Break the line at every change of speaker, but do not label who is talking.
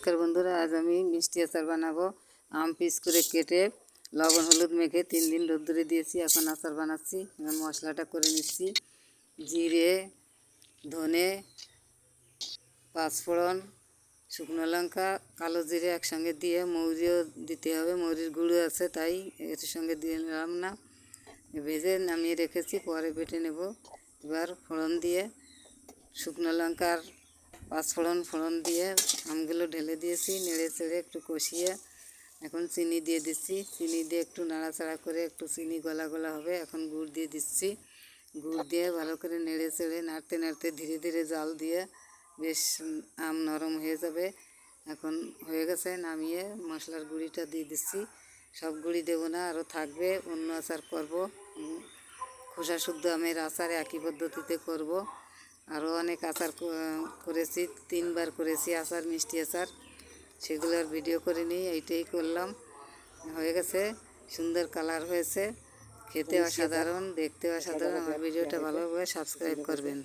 নমস্কার বন্ধুরা, আজ আমি মিষ্টি আচার বানাবো। আম পিস করে কেটে লবণ হলুদ মেখে 3 দিন রোদ্দুরে দিয়েছি। এখন আচার বানাচ্ছি। মশলাটা করে নিচ্ছি। জিরে, ধনে, পাঁচফোড়ন, শুকনো লঙ্কা, কালো জিরে একসঙ্গে দিয়ে মৌরিও দিতে হবে। মৌরির গুঁড়ো আছে তাই এর সঙ্গে দিয়ে নিলাম না। ভেজে নামিয়ে রেখেছি, পরে বেটে নেব। এবার ফোড়ন দিয়ে শুকনো লঙ্কার ফোড়ন দিয়ে আমগুলো ঢেলে দিয়েছি। নেড়ে চেড়ে একটু কষিয়ে এখন চিনি দিয়ে দিচ্ছি। চিনি দিয়ে একটু নাড়াচাড়া করে একটু চিনি গলা গলা হবে। এখন গুড় দিয়ে দিচ্ছি। গুড় দিয়ে ভালো করে নেড়ে চেড়ে নাড়তে নাড়তে ধীরে ধীরে জাল দিয়ে বেশ আম নরম হয়ে যাবে। এখন হয়ে গেছে, নামিয়ে মশলার গুঁড়িটা দিয়ে দিচ্ছি। সব গুঁড়ি দেবো না, আরও থাকবে। অন্য আচার করব, খোসা শুদ্ধ আমের আচার একই পদ্ধতিতে করব। আরও অনেক আচার করেছি, 3 বার করেছি আচার, মিষ্টি আচার। সেগুলোর ভিডিও করে নিই, এইটাই করলাম। হয়ে গেছে, সুন্দর কালার হয়েছে, খেতে অসাধারণ, দেখতে অসাধারণ। আমার ভিডিওটা ভালো লাগলে সাবস্ক্রাইব করবেন।